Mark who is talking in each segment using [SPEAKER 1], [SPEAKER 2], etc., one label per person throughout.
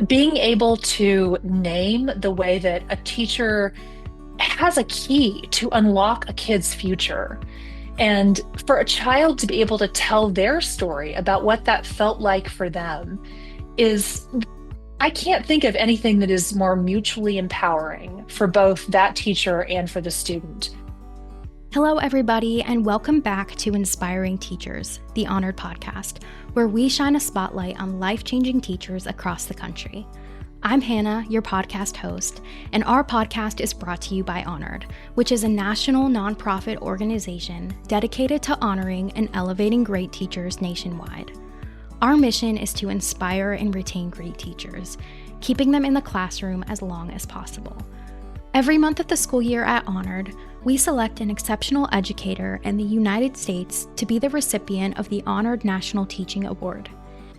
[SPEAKER 1] Being able to name the way that a teacher has a key to unlock a kid's future. And for a child to be able to tell their story about what that felt like for them is, I can't think of anything that is more mutually empowering for both that teacher and for the student.
[SPEAKER 2] Hello, everybody, and welcome back to Inspiring Teachers, the Honored podcast, where we shine a spotlight on life-changing teachers across the country. I'm Hannah, your podcast host, and our podcast is brought to you by Honored, which is a national nonprofit organization dedicated to honoring and elevating great teachers nationwide. Our mission is to inspire and retain great teachers, keeping them in the classroom as long as possible. Every month of the school year at Honored, we select an exceptional educator in the United States to be the recipient of the Honored National Teaching Award.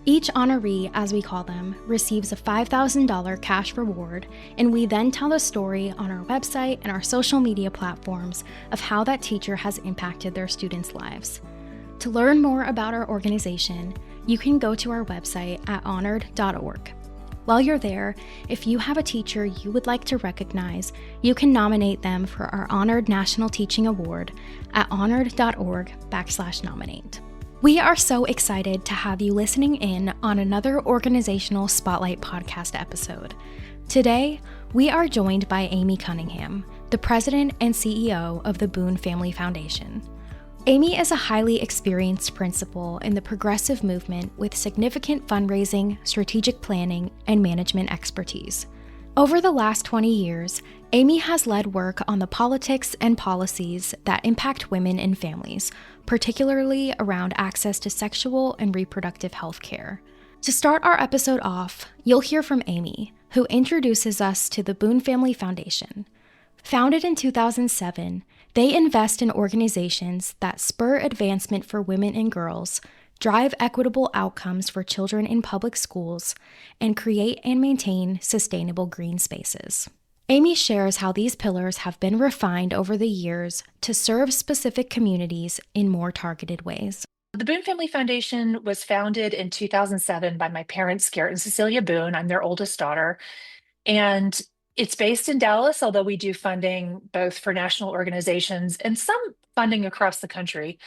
[SPEAKER 2] Each honoree, as we call them, receives a $5,000 cash reward, and we then tell the story on our website and our social media platforms of how that teacher has impacted their students' lives. To learn more about our organization, you can go to our website at honored.org. While you're there, if you have a teacher you would like to recognize, you can nominate them for our Honored National Teaching Award at honored.org/nominate. We are so excited to have you listening in on another Organizational Spotlight podcast episode. Today, we are joined by Aimee Cunningham, the president and CEO of the Boone Family Foundation. Aimee is a highly experienced principal in the progressive movement with significant fundraising, strategic planning, and management expertise. Over the last 20 years, Aimee has led work on the politics and policies that impact women and families, particularly around access to sexual and reproductive health care. To start our episode off, you'll hear from Aimee, who introduces us to the Boone Family Foundation. Founded in 2007, they invest in organizations that spur advancement for women and girls, drive equitable outcomes for children in public schools, and create and maintain sustainable green spaces. Aimee shares how these pillars have been refined over the years to serve specific communities in more targeted ways.
[SPEAKER 1] The Boone Family Foundation was founded in 2007 by my parents, Garrett and Cecilia Boone. I'm their oldest daughter. And it's based in Dallas, although we do funding both for national organizations and some funding across the country.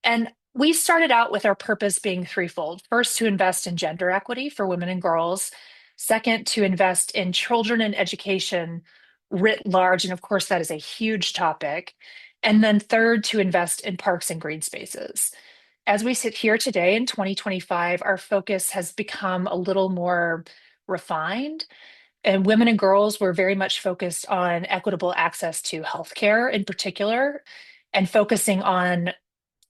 [SPEAKER 1] And we started out with our purpose being threefold. First, to invest in gender equity for women and girls. Second, to invest in children and education writ large. And of course, that is a huge topic. And then third, to invest in parks and green spaces. As we sit here today in 2025, our focus has become a little more refined. And women and girls were very much focused on equitable access to healthcare in particular, and focusing on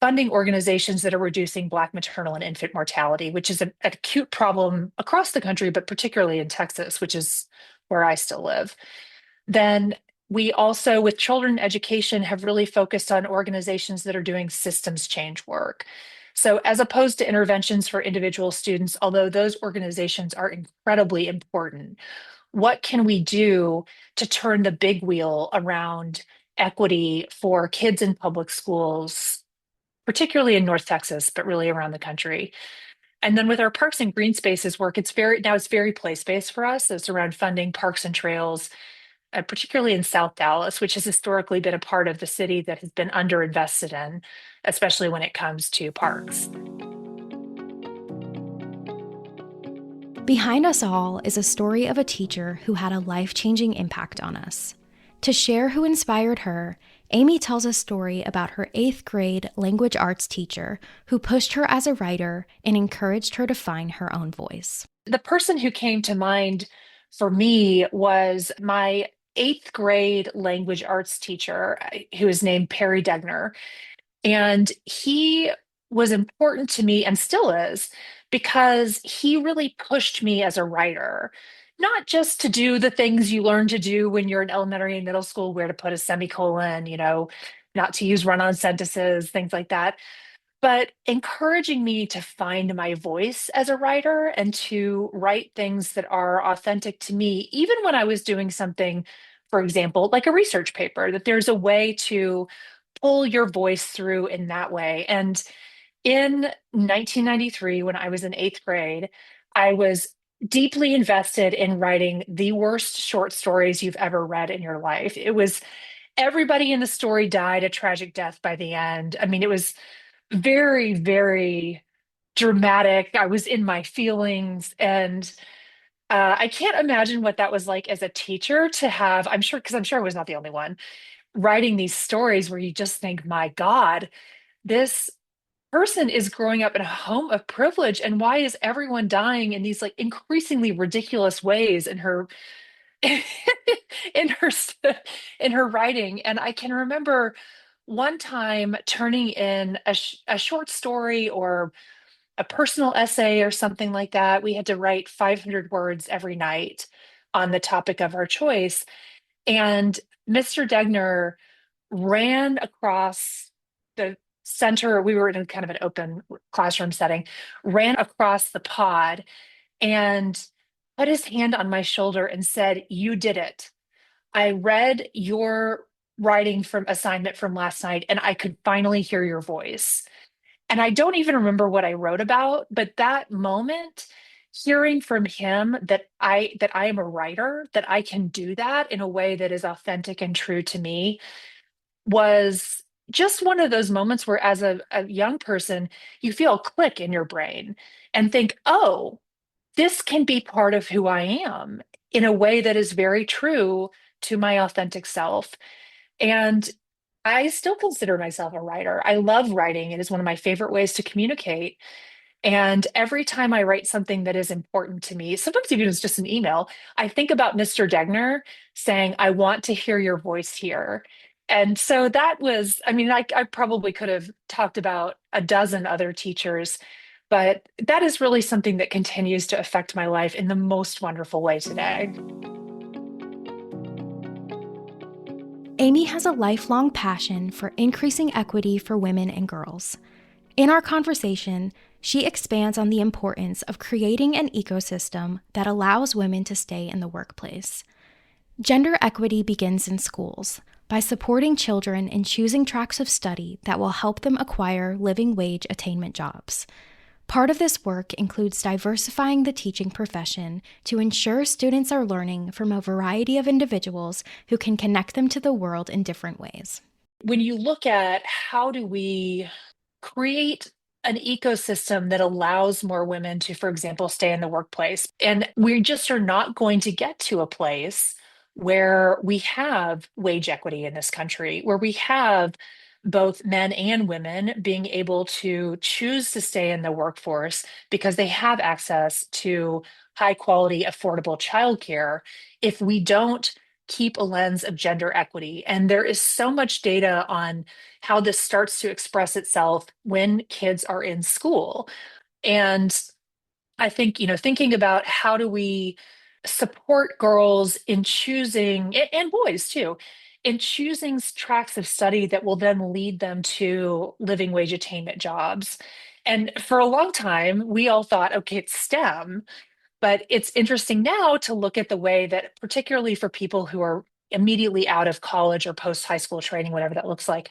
[SPEAKER 1] funding organizations that are reducing Black maternal and infant mortality, which is an acute problem across the country, but particularly in Texas, which is where I still live. Then we also, with children education, have really focused on organizations that are doing systems change work. So, as opposed to interventions for individual students, although those organizations are incredibly important, what can we do to turn the big wheel around equity for kids in public schools, particularly in North Texas, but really around the country? And then with our parks and green spaces work, it's very place-based for us. It's around funding parks and trails, particularly in South Dallas, which has historically been a part of the city that has been underinvested in, especially when it comes to parks.
[SPEAKER 2] Behind us all is a story of a teacher who had a life-changing impact on us. To share who inspired her, Aimee tells a story about her 8th grade language arts teacher who pushed her as a writer and encouraged her to find her own voice.
[SPEAKER 1] The person who came to mind for me was my 8th grade language arts teacher, who is named Perry Degner. And he was important to me and still is because he really pushed me as a writer, not just to do the things you learn to do when you're in elementary and middle school, where to put a semicolon, not to use run on sentences, things like that, but encouraging me to find my voice as a writer and to write things that are authentic to me, even when I was doing something, for example, like a research paper, that there's a way to pull your voice through in that way. And in 1993, when I was in 8th grade, I was deeply invested in writing the worst short stories you've ever read in your life. It was everybody in the story died a tragic death by the end. I mean, it was very, very dramatic. I was in my feelings, and I can't imagine what that was like as a teacher to have. I'm sure, because I'm sure I was not the only one writing these stories where you just think, my God, this person is growing up in a home of privilege, and why is everyone dying in these like increasingly ridiculous ways in her in her in her writing. And I can remember one time turning in a short story or a personal essay or something like that. We had to write 500 words every night on the topic of our choice. And Mr. Degner ran across the center. We were in kind of an open classroom setting, ran across the pod and put his hand on my shoulder and said, "You did it. I read your writing from assignment from last night and I could finally hear your voice." And I don't even remember what I wrote about, but that moment, hearing from him that I am a writer, that I can do that in a way that is authentic and true to me, was just one of those moments where as a young person, you feel a click in your brain and think, oh, this can be part of who I am in a way that is very true to my authentic self. And I still consider myself a writer. I love writing. It is one of my favorite ways to communicate. And every time I write something that is important to me, sometimes even it's just an email, I think about Mr. Degner saying, "I want to hear your voice here." And so that was, I mean, I probably could have talked about a dozen other teachers, but that is really something that continues to affect my life in the most wonderful way today.
[SPEAKER 2] Aimee has a lifelong passion for increasing equity for women and girls. In our conversation, she expands on the importance of creating an ecosystem that allows women to stay in the workplace. Gender equity begins in schools by supporting children in choosing tracks of study that will help them acquire living wage attainment jobs. Part of this work includes diversifying the teaching profession to ensure students are learning from a variety of individuals who can connect them to the world in different ways.
[SPEAKER 1] When you look at how do we create an ecosystem that allows more women to, for example, stay in the workplace. And we just are not going to get to a place where we have wage equity in this country, where we have both men and women being able to choose to stay in the workforce because they have access to high quality, affordable childcare, if we don't keep a lens of gender equity. And there is so much data on how this starts to express itself when kids are in school. And I think, thinking about how do we support girls in choosing, and boys too, in choosing tracks of study that will then lead them to living wage attainment jobs. And for a long time, we all thought, okay, it's STEM, but it's interesting now to look at the way that, particularly for people who are immediately out of college or post high school training, whatever that looks like,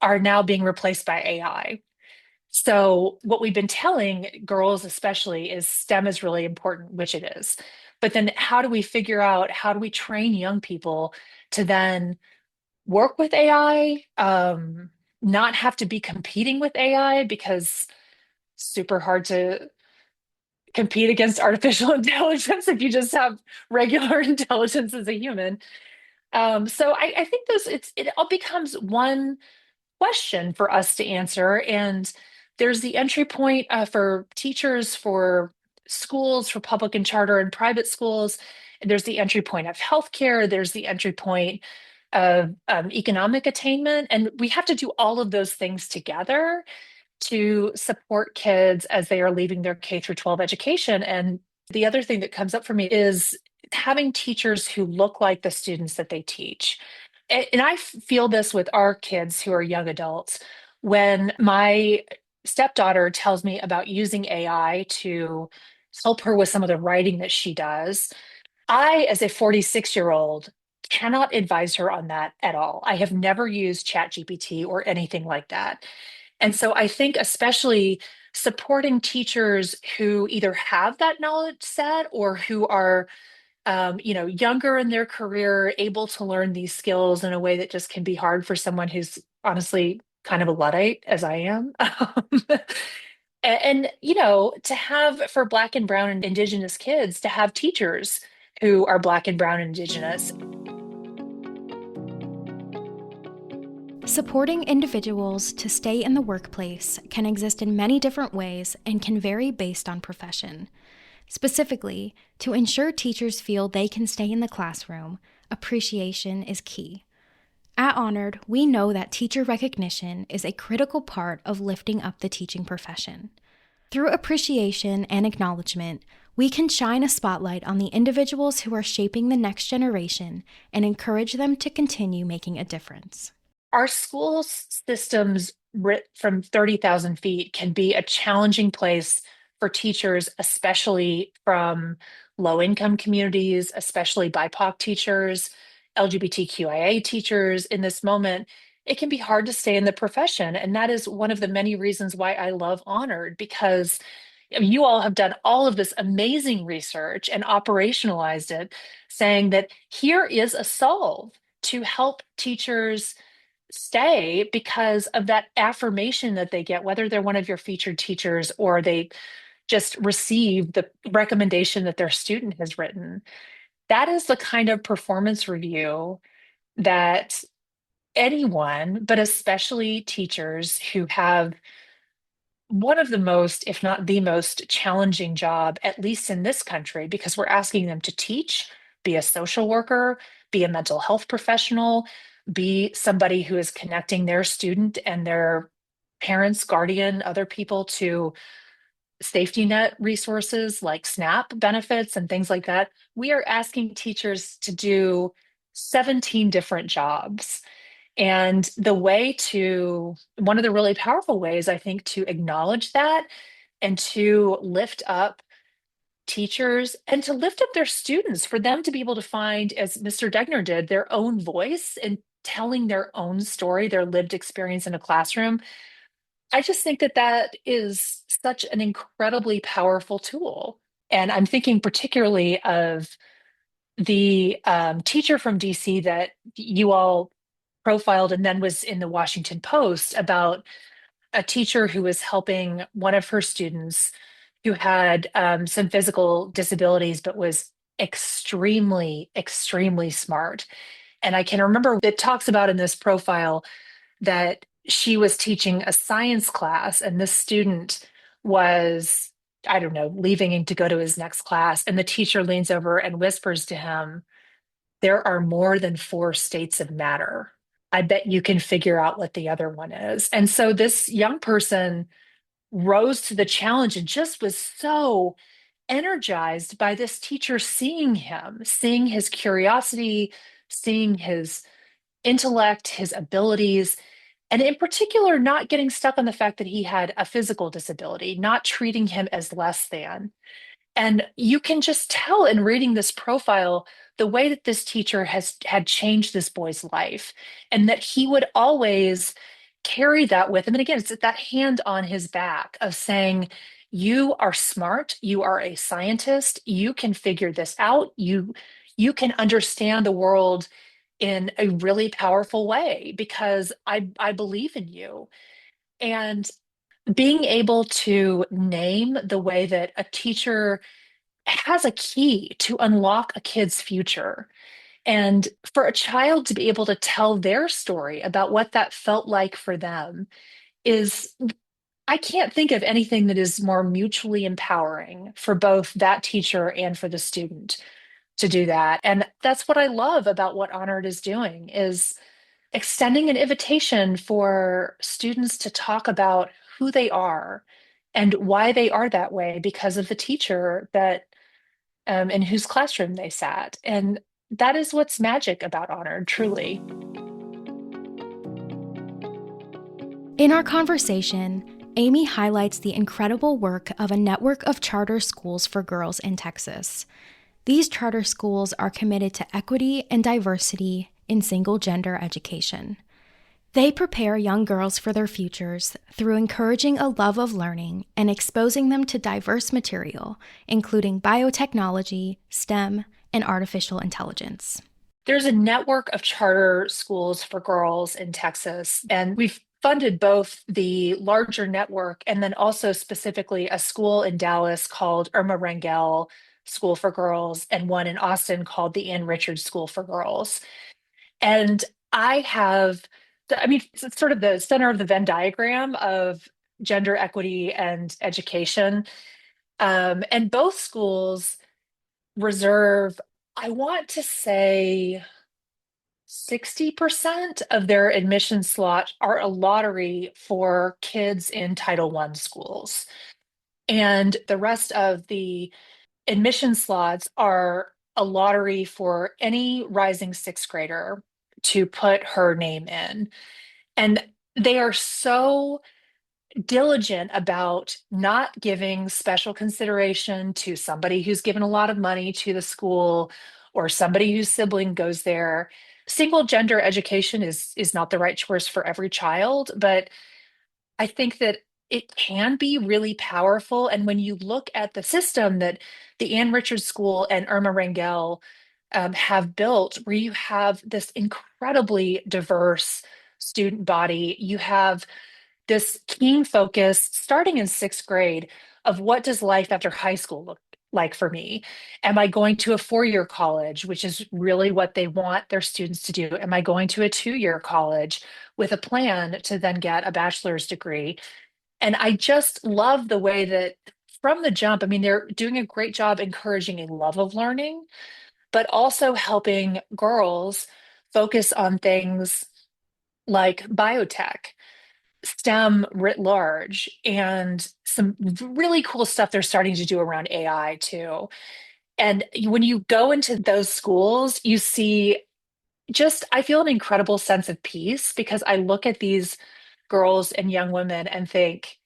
[SPEAKER 1] are now being replaced by AI. So, what we've been telling girls, especially, is STEM is really important, which it is. But then, how do we figure out how do we train young people to then work with AI, not have to be competing with AI because super hard to compete against artificial intelligence if you just have regular intelligence as a human. So I think it all becomes one question for us to answer. And there's the entry point for teachers, for schools, for public and charter and private schools. There's the entry point of healthcare. There's the entry point of economic attainment. And we have to do all of those things together to support kids as they are leaving their K through 12 education. And the other thing that comes up for me is having teachers who look like the students that they teach. And I feel this with our kids who are young adults. When my stepdaughter tells me about using AI to help her with some of the writing that she does, I, as a 46-year-old, cannot advise her on that at all. I have never used ChatGPT or anything like that. And so I think, especially supporting teachers who either have that knowledge set or who are younger in their career, able to learn these skills in a way that just can be hard for someone who's honestly kind of a Luddite, as I am. To have for Black and Brown and Indigenous kids, to have teachers who are Black and Brown and Indigenous.
[SPEAKER 2] Supporting individuals to stay in the workplace can exist in many different ways and can vary based on profession. Specifically, to ensure teachers feel they can stay in the classroom, appreciation is key. At Honored, we know that teacher recognition is a critical part of lifting up the teaching profession. Through appreciation and acknowledgement, we can shine a spotlight on the individuals who are shaping the next generation and encourage them to continue making a difference.
[SPEAKER 1] Our school systems from 30,000 feet can be a challenging place for teachers, especially from low-income communities, especially BIPOC teachers, LGBTQIA teachers. In this moment, it can be hard to stay in the profession. And that is one of the many reasons why I love Honored, because you all have done all of this amazing research and operationalized it, saying that here is a solve to help teachers stay because of that affirmation that they get, whether they're one of your featured teachers or they just receive the recommendation that their student has written. That is the kind of performance review that anyone, but especially teachers who have one of the most, if not the most challenging job, at least in this country, because we're asking them to teach, be a social worker, be a mental health professional, be somebody who is connecting their student and their parents, guardian, other people to safety net resources like SNAP benefits and things like that. We are asking teachers to do 17 different jobs. And one of the really powerful ways, I think, to acknowledge that and to lift up teachers and to lift up their students, for them to be able to find, as Mr. Degner did, their own voice and telling their own story, their lived experience in a classroom. I just think that that is such an incredibly powerful tool. And I'm thinking particularly of the teacher from DC that you all profiled and then was in the Washington Post, about a teacher who was helping one of her students who had some physical disabilities, but was extremely, extremely smart. And I can remember it talks about in this profile that she was teaching a science class, and this student was, I don't know, leaving to go to his next class. And the teacher leans over and whispers to him, "There are more than four states of matter. I bet you can figure out what the other one is." And so this young person rose to the challenge and just was so energized by this teacher seeing him, seeing his curiosity, seeing his intellect, his abilities, and in particular, not getting stuck on the fact that he had a physical disability, not treating him as less than. And you can just tell in reading this profile the way that this teacher has had changed this boy's life, and that he would always carry that with him. And again, it's that hand on his back of saying, "You are smart, you are a scientist, you can figure this out, you can understand the world in a really powerful way because I believe in you." And being able to name the way that a teacher has a key to unlock a kid's future, and for a child to be able to tell their story about what that felt like for them is, I can't think of anything that is more mutually empowering for both that teacher and for the student to do that. And that's what I love about what Honored is doing, is extending an invitation for students to talk about who they are and why they are that way because of the teacher that in whose classroom they sat. And that is what's magic about Honored, truly.
[SPEAKER 2] In our conversation, Aimee highlights the incredible work of a network of charter schools for girls in Texas. These charter schools are committed to equity and diversity in single-gender education. They prepare young girls for their futures through encouraging a love of learning and exposing them to diverse material, including biotechnology, STEM, and artificial intelligence.
[SPEAKER 1] There's a network of charter schools for girls in Texas, and we've funded both the larger network and then also specifically a school in Dallas called Irma Rangel School for Girls and one in Austin called the Ann Richards School for Girls. And I have, I mean, it's sort of the center of the Venn diagram of gender equity and education. And both schools reserve, I want to say, 60% of their admission slot are a lottery for kids in Title I schools. And the rest of the admission slots are a lottery for any rising sixth grader to put her name in. And they are so diligent about not giving special consideration to somebody who's given a lot of money to the school or somebody whose sibling goes there. Single gender education is not the right choice for every child, but I think that it can be really powerful. And when you look at the system that the Ann Richards School and Irma Rangel have built, where you have this incredibly diverse student body, you have this keen focus starting in sixth grade of what does life after high school look like for me? Am I going to a four-year college, which is really what they want their students to do? Am I going to a two-year college with a plan to then get a bachelor's degree? And I just love the way that from the jump, I mean, they're doing a great job encouraging a love of learning, but also helping girls focus on things like biotech, STEM writ large, and some really cool stuff they're starting to do around AI too. And when you go into those schools, you see just, I feel an incredible sense of peace because I look at these girls and young women and think,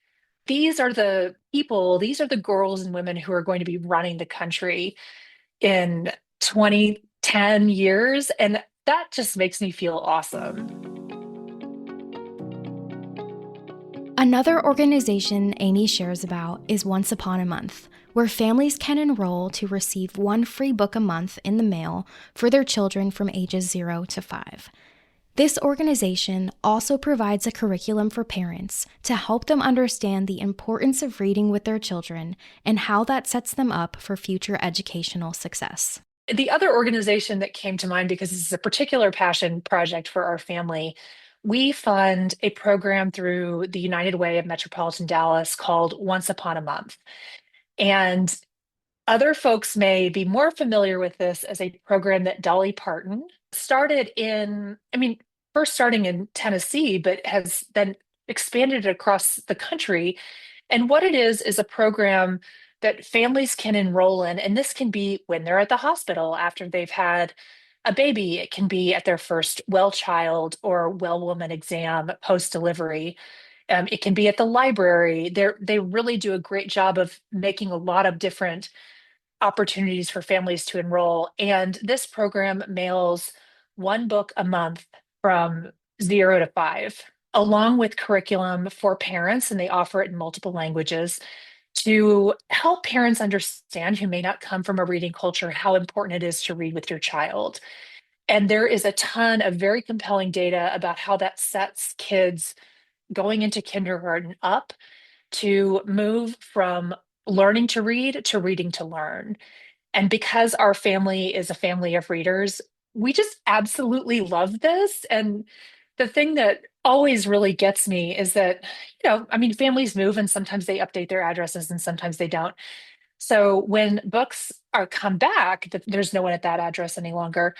[SPEAKER 1] these are the people, these are the girls and women who are going to be running the country in 2010 years. And that just makes me feel awesome.
[SPEAKER 2] Another organization Aimee shares about is Once Upon a Month, where families can enroll to receive one free book a month in the mail for their children from ages 0 to 5. This organization also provides a curriculum for parents to help them understand the importance of reading with their children and how that sets them up for future educational success.
[SPEAKER 1] The other organization that came to mind, because this is a particular passion project for our family, we fund a program through the United Way of Metropolitan Dallas called Once Upon a Month. And other folks may be more familiar with this as a program that Dolly Parton started in, I mean, first starting in Tennessee, but has then expanded it across the country. And what it is a program that families can enroll in. And this can be when they're at the hospital after they've had a baby. It can be at their first well child or well woman exam post delivery. It can be at the library. They really do a great job of making a lot of different opportunities for families to enroll. And this program mails one book a month from 0 to 5, along with curriculum for parents, and they offer it in multiple languages to help parents understand who may not come from a reading culture how important it is to read with your child. And there is a ton of very compelling data about how that sets kids going into kindergarten up to move from learning to read to reading to learn. And because our family is a family of readers, we just absolutely love this. And the thing that always really gets me is that, I mean, families move and sometimes they update their addresses and sometimes they don't. So when books are come back, that there's no one at that address any longer,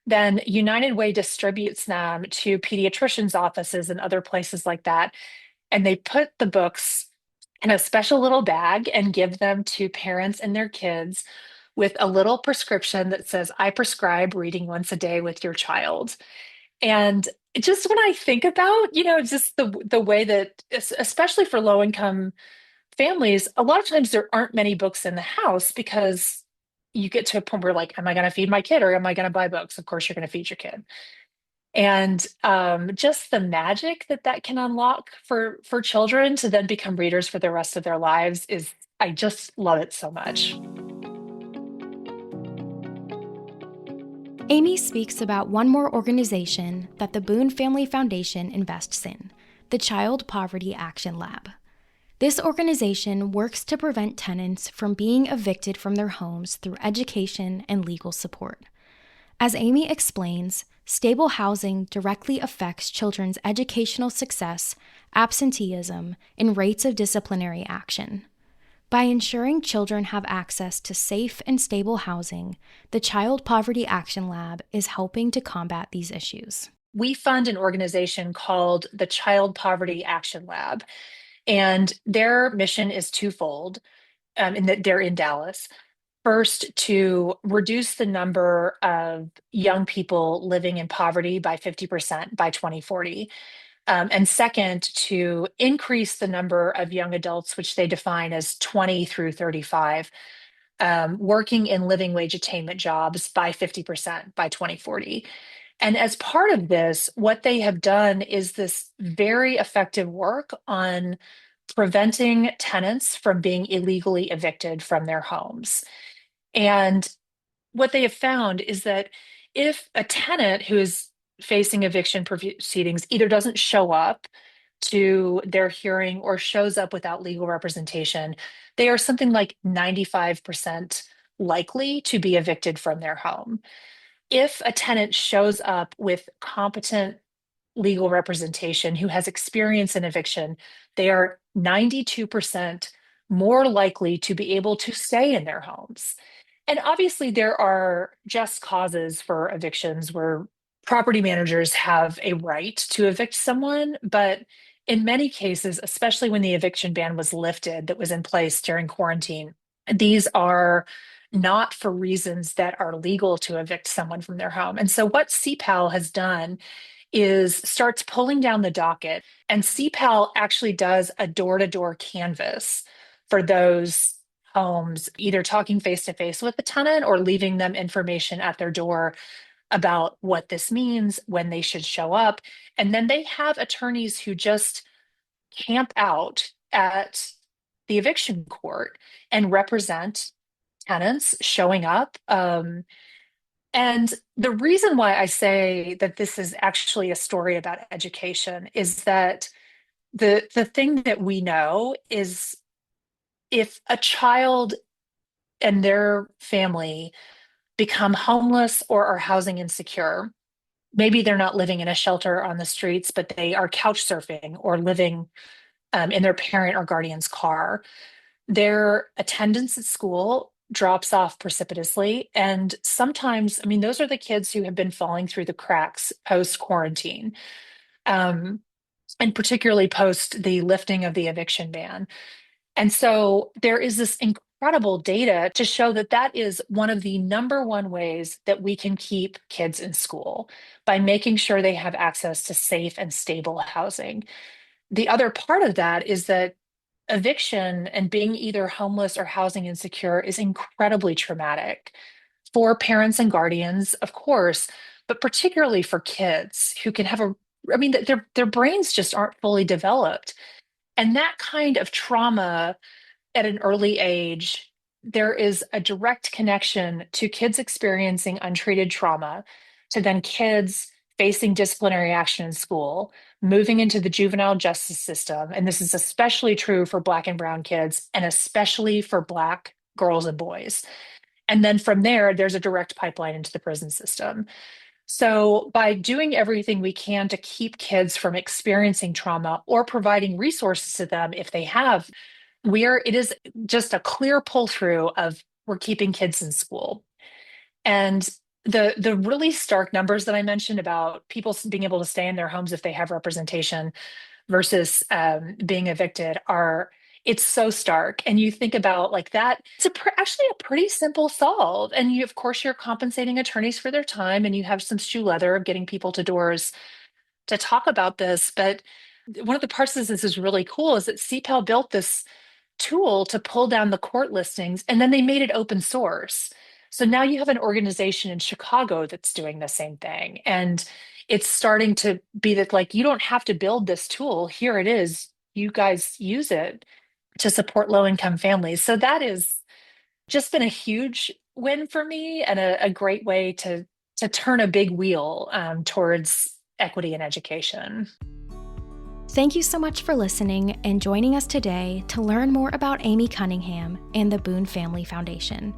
[SPEAKER 1] then United Way distributes them to pediatricians' offices and other places like that. And they put the books in a special little bag and give them to parents and their kids with a little prescription that says, I prescribe reading once a day with your child. And just when I think about, just the way that, especially for low income families, a lot of times there aren't many books in the house because you get to a point where like, am I going to feed my kid or am I going to buy books? Of course, you're going to feed your kid. And just the magic that that can unlock for children to then become readers for the rest of their lives is, I just love it so much.
[SPEAKER 2] Aimee speaks about one more organization that the Boone Family Foundation invests in, the Child Poverty Action Lab. This organization works to prevent tenants from being evicted from their homes through education and legal support. As Aimee explains, stable housing directly affects children's educational success, absenteeism, and rates of disciplinary action. By ensuring children have access to safe and stable housing, the Child Poverty Action Lab is helping to combat these issues.
[SPEAKER 1] We fund an organization called the Child Poverty Action Lab, and their mission is twofold, in that they're in Dallas. First, to reduce the number of young people living in poverty by 50% by 2040. And second, to increase the number of young adults, which they define as 20 through 35, working in living wage attainment jobs by 50% by 2040. And as part of this, what they have done is this very effective work on preventing tenants from being illegally evicted from their homes. And what they have found is that if a tenant who is facing eviction proceedings either doesn't show up to their hearing or shows up without legal representation, they are something like 95% likely to be evicted from their home. If a tenant shows up with competent legal representation who has experience in eviction, they are 92% more likely to be able to stay in their homes. And obviously, there are just causes for evictions where property managers have a right to evict someone. But in many cases, especially when the eviction ban was lifted that was in place during quarantine, these are not for reasons that are legal to evict someone from their home. And so, what CPAL has done is starts pulling down the docket, and CPAL actually does a door-to-door canvas for those homes, either talking face to face with the tenant or leaving them information at their door about what this means, when they should show up. And then they have attorneys who just camp out at the eviction court and represent tenants showing up. And the reason why I say that this is actually a story about education is that the thing that we know is if a child and their family become homeless or are housing insecure, maybe they're not living in a shelter on the streets, but they are couch surfing or living in their parent or guardian's car, their attendance at school drops off precipitously. And sometimes, I mean, those are the kids who have been falling through the cracks post quarantine, um, and particularly post the lifting of the eviction ban. And so there is this incredible data to show that that is one of the number one ways that we can keep kids in school by making sure they have access to safe and stable housing. The other part of that is that eviction and being either homeless or housing insecure is incredibly traumatic for parents and guardians, of course, but particularly for kids who can have I mean, their brains just aren't fully developed. And that kind of trauma at an early age, there is a direct connection to kids experiencing untreated trauma, to then kids facing disciplinary action in school, moving into the juvenile justice system. And this is especially true for Black and Brown kids, and especially for Black girls and boys. And then from there, there's a direct pipeline into the prison system. So, by doing everything we can to keep kids from experiencing trauma or providing resources to them if they have, it is just a clear pull through of we're keeping kids in school. And the really stark numbers that I mentioned about people being able to stay in their homes if they have representation versus being evicted are, it's so stark. And you think about like that, it's actually a pretty simple solve. And you, of course, you're compensating attorneys for their time, and you have some shoe leather of getting people to doors to talk about this. But one of the parts of this is really cool is that CPAL built this tool to pull down the court listings, and then they made it open source. So now you have an organization in Chicago that's doing the same thing. And it's starting to be that, like, you don't have to build this tool. Here it is. You guys use it to support low-income families. So that is just been a huge win for me and a great way to turn a big wheel towards equity in education.
[SPEAKER 2] Thank you so much for listening and joining us today to learn more about Aimee Cunningham and the Boone Family Foundation.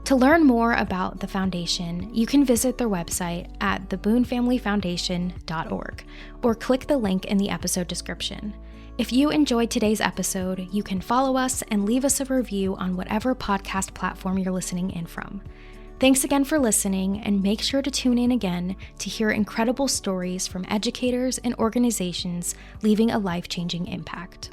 [SPEAKER 2] To learn more about the foundation, you can visit their website at theboonefamilyfoundation.org or click the link in the episode description. If you enjoyed today's episode, you can follow us and leave us a review on whatever podcast platform you're listening in from. Thanks again for listening, and make sure to tune in again to hear incredible stories from educators and organizations leaving a life-changing impact.